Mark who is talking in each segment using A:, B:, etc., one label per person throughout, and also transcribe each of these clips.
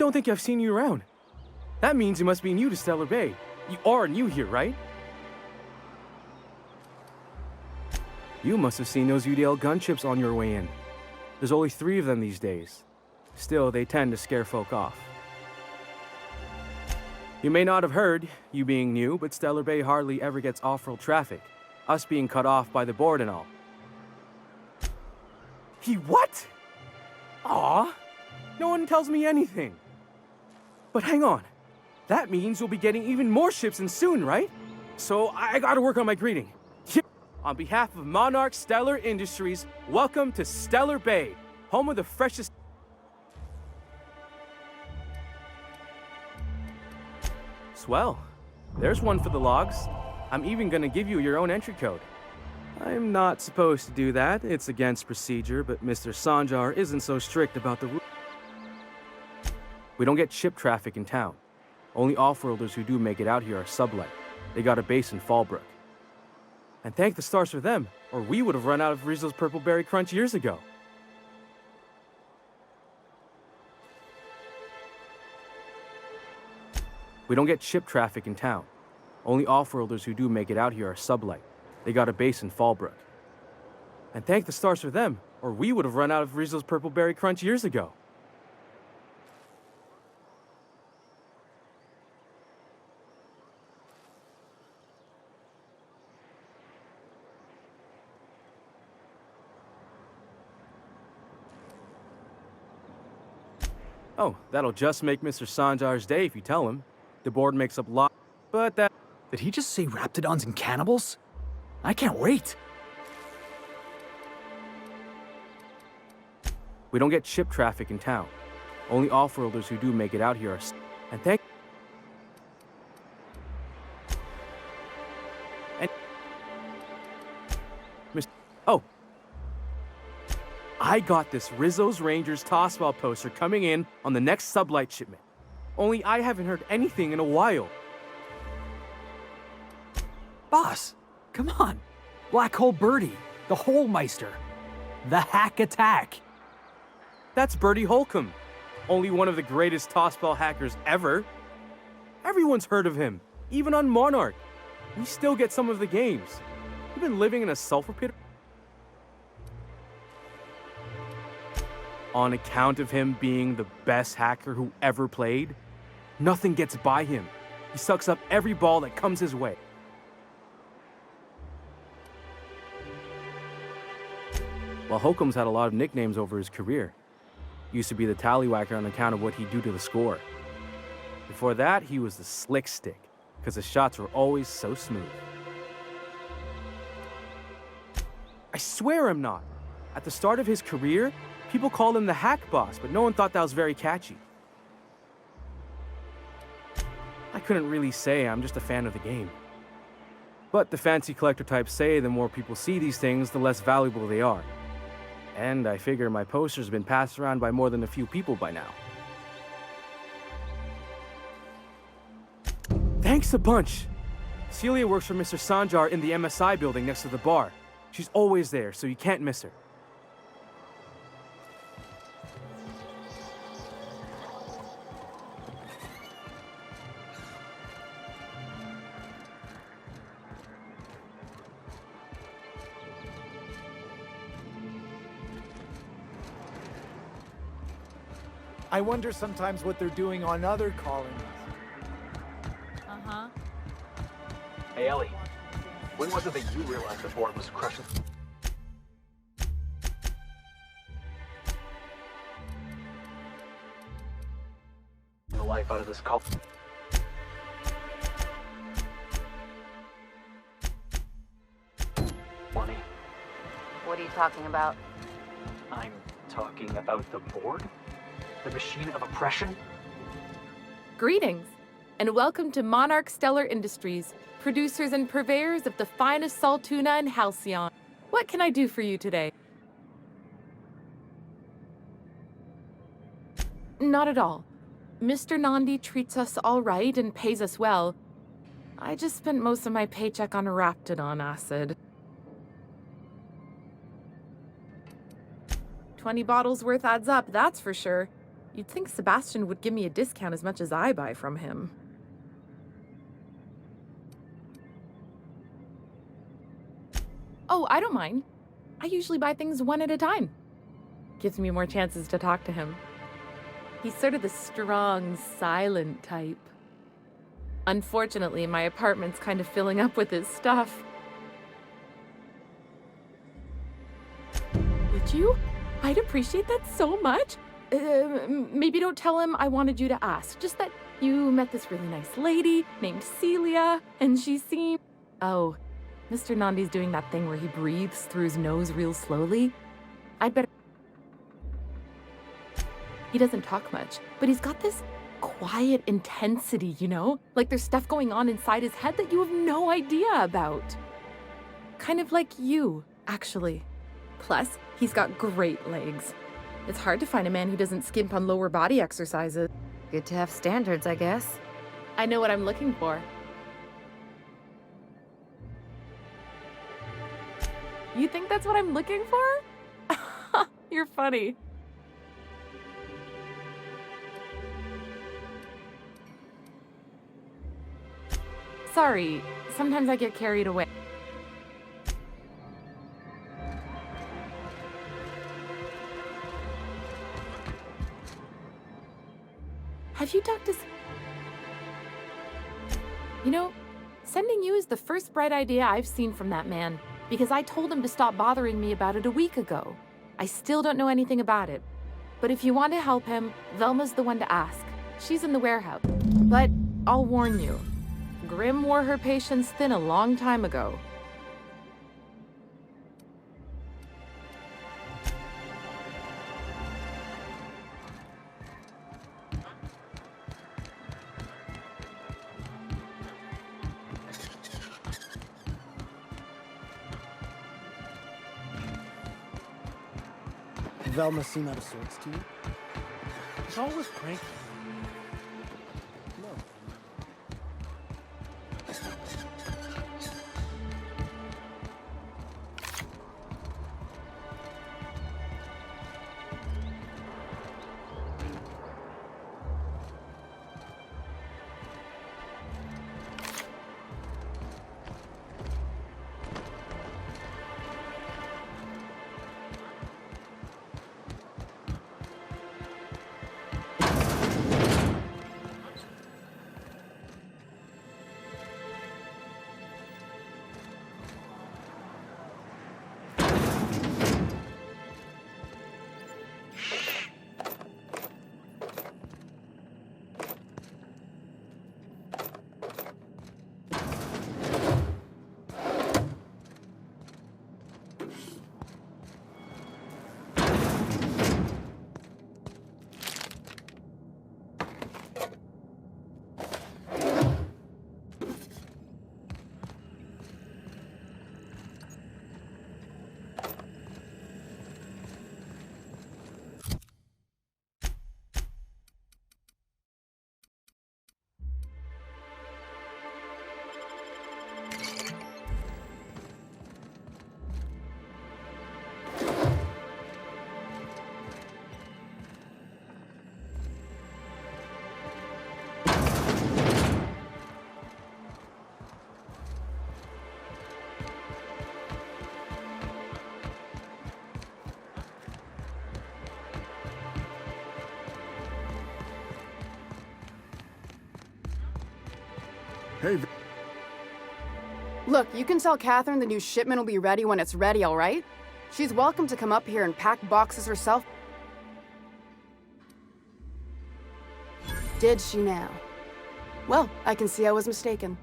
A: don't think I've seen you around. That means you must be new to Stellar Bay. You are new here, right? You must have seen those UDL gunships on your way in. There's only 3 of them these days. Still, they tend to scare folk off. You may not have heard, you being new, but Stellar Bay hardly ever gets off-road traffic. Us being cut off by the board and all. He what? Aw, no one tells me anything. But hang on. That means we'll be getting even more ships in soon, right? So I gotta work on my greeting. On behalf of Monarch Stellar Industries, welcome to Stellar Bay, home of the freshest... Swell. There's one for the logs. I'm even gonna give you your own entry code. I'm not supposed to do that. It's against procedure, but Mr. Sanjar isn't so strict about the rules. We don't get ship traffic in town. Only off-worlders who do make it out here are sublet. They got a base in Fallbrook. And thank the stars for them, or we would have run out of Rizzo's Purple Berry Crunch years ago. We don't get ship traffic in town. Only off-worlders who do make it out here are sublet. They got a base in Fallbrook. And thank the stars for them, or we would have run out of Rizzo's Purple Berry Crunch years ago. Oh, that'll just make Mr. Sanjar's day if you tell him. The board makes up lot, but that...
B: Did he just say raptidons and cannibals? I can't wait.
A: We don't get ship traffic in town. Only off-worlders who do make it out here are... And thank... And... Oh. I got this Rizzo's Rangers Tossball poster coming in on the next sublight shipment. Only I haven't heard anything in a while.
B: Boss, come on. Black Hole Birdie, the Holmeister, the Hack Attack.
A: That's Bertie Holcomb, only one of the greatest tossball hackers ever. Everyone's heard of him, even on Monarch. We still get some of the games. You've been living in a sulfur pit. On account of him being the best hacker who ever played, nothing gets by him. He sucks up every ball that comes his way. While Holcomb's had a lot of nicknames over his career. Used to be the Tallywhacker on account of what he'd do to the score. Before that, he was the Slick Stick, because his shots were always so smooth. I swear I'm not. At the start of his career, people called him the Hack Boss, but no one thought that was very catchy. I couldn't really say, I'm just a fan of the game. But the fancy collector types say the more people see these things, the less valuable they are. And I figure my poster's been passed around by more than a few people by now. Thanks a bunch! Celia works for Mr. Sanjar in the MSI building next to the bar. She's always there, so you can't miss her.
C: I wonder sometimes what they're doing on other colonies.
D: Uh-huh.
E: Hey, Ellie. When was it that you realized the board was crushing the life out of this cult? Money.
D: What are you talking about?
E: I'm talking about the board? The machine of oppression?
F: Greetings, and welcome to Monarch Stellar Industries, producers and purveyors of the finest salt tuna in Halcyon. What can I do for you today? Not at all. Mr. Nandi treats us all right and pays us well. I just spent most of my paycheck on raptidon acid. 20 bottles worth adds up, that's for sure. You'd think Sebastian would give me a discount as much as I buy from him. Oh, I don't mind. I usually buy things one at a time. Gives me more chances to talk to him. He's sort of the strong, silent type. Unfortunately, my apartment's kind of filling up with his stuff. Would you? I'd appreciate that so much. Maybe don't tell him I wanted you to ask. Just that you met this really nice lady named Celia, and she seemed... Oh, Mr. Nandi's doing that thing where he breathes through his nose real slowly. I'd better... He doesn't talk much, but he's got this quiet intensity, you know? Like there's stuff going on inside his head that you have no idea about. Kind of like you, actually. Plus, he's got great legs. It's hard to find a man who doesn't skimp on lower body exercises.
D: Good to have standards, I guess.
F: I know what I'm looking for. You think that's what I'm looking for? You're funny. Sorry, sometimes I get carried away. Have you talked to... You know, sending you is the first bright idea I've seen from that man, because I told him to stop bothering me about it a week ago. I still don't know anything about it. But if you want to help him, Velma's the one to ask. She's in the warehouse. But I'll warn you, Grimm wore her patience thin a long time ago.
G: Velma seem out of sorts to you? She's always cranky. No.
H: Hey,
I: Look, you can tell Catherine the new shipment will be ready when it's ready, all right? She's welcome to come up here and pack boxes herself. Did she now? Well, I can see I was mistaken.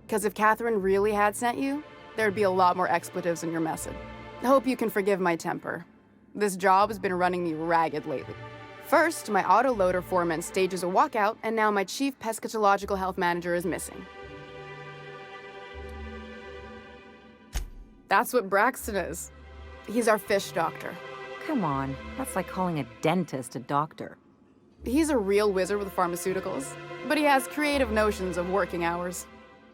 I: Because if Catherine really had sent you, there'd be a lot more expletives in your message. I hope you can forgive my temper. This job has been running me ragged lately. First, my autoloader foreman stages a walkout, and now my chief pescatological health manager is missing. That's what Braxton is. He's our fish doctor.
D: Come on, that's like calling a dentist a doctor.
I: He's a real wizard with pharmaceuticals, but he has creative notions of working hours.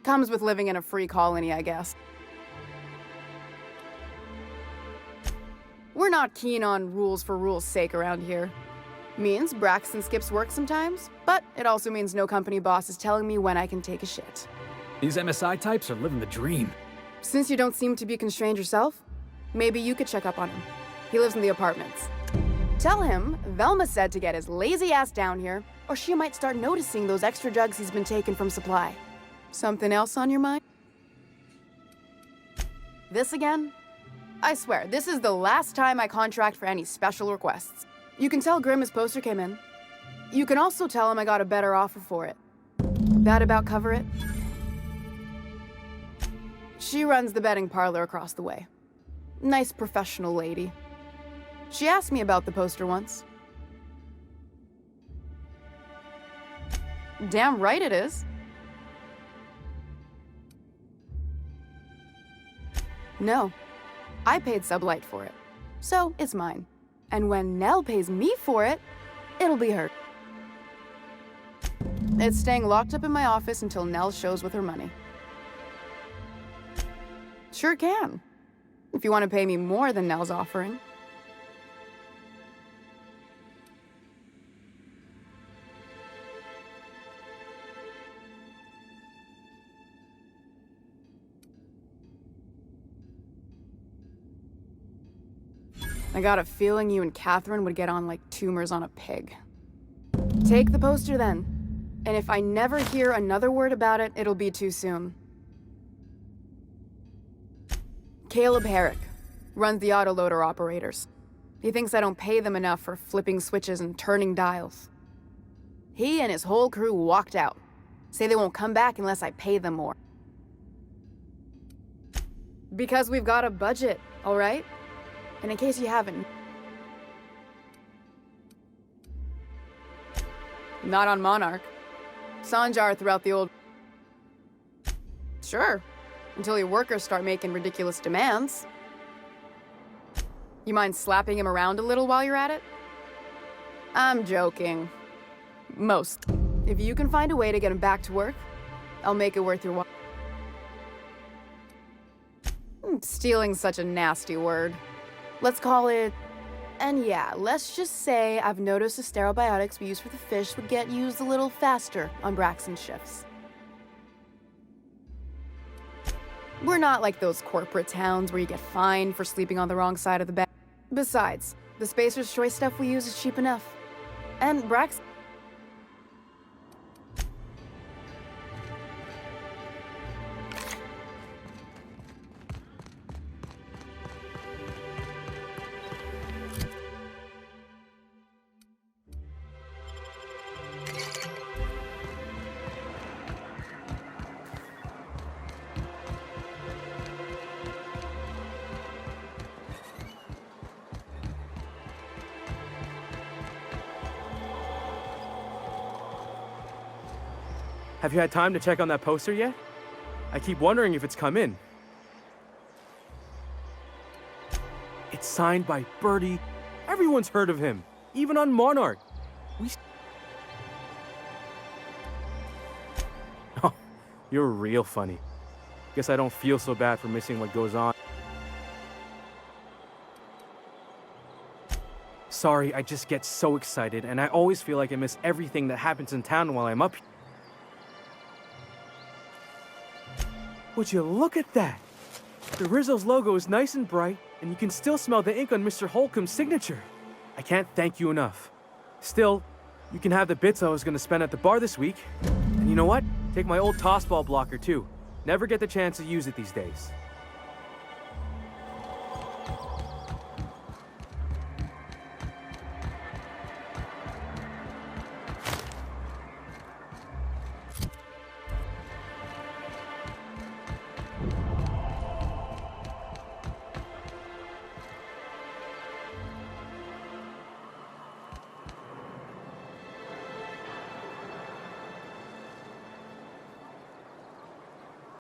I: Comes with living in a free colony, I guess. We're not keen on rules for rules' sake around here. Means Braxton skips work sometimes, but it also means no company boss is telling me when I can take a shit.
B: These MSI types are living the dream.
I: Since you don't seem to be constrained yourself, maybe you could check up on him. He lives in the apartments. Tell him Velma said to get his lazy ass down here, or she might start noticing those extra drugs he's been taking from supply. Something else on your mind? This again? I swear, this is the last time I contract for any special requests. You can tell Grimm his poster came in. You can also tell him I got a better offer for it. That about cover it? She runs the betting parlor across the way. Nice professional lady. She asked me about the poster once. Damn right it is. No, I paid Sublight for it, so it's mine. And when Nell pays me for it, it'll be her. It's staying locked up in my office until Nell shows with her money. Sure can, if you want to pay me more than Nell's offering. I got a feeling you and Catherine would get on like tumors on a pig. Take the poster then. And if I never hear another word about it, it'll be too soon. Caleb Herrick runs the autoloader operators. He thinks I don't pay them enough for flipping switches and turning dials. He and his whole crew walked out. Say they won't come back unless I pay them more. Because we've got a budget, all right? And in case you haven't... Not on Monarch. Sanjar throughout the old... Sure, until your workers start making ridiculous demands. You mind slapping him around a little while you're at it? I'm joking. Most. If you can find a way to get him back to work, I'll make it worth your while. Stealing's such a nasty word. Let's call it... And yeah, let's just say I've noticed the sterile biotics we use for the fish would get used a little faster on Braxton shifts. We're not like those corporate towns where you get fined for sleeping on the wrong side of the bed. Besides, the Spacer's Choice stuff we use is cheap enough. And Braxton...
A: Have you had time to check on that poster yet? I keep wondering if it's come in. It's signed by Birdie. Everyone's heard of him, even on Monarch. Oh, you're real funny. Guess I don't feel so bad for missing what goes on. Sorry, I just get so excited, and I always feel like I miss everything that happens in town while I'm up here. Would you look at that? The Rizzo's logo is nice and bright, and you can still smell the ink on Mr. Holcomb's signature. I can't thank you enough. Still, you can have the bits I was going to spend at the bar this week. And you know what? Take my old tossball blocker, too. Never get the chance to use it these days.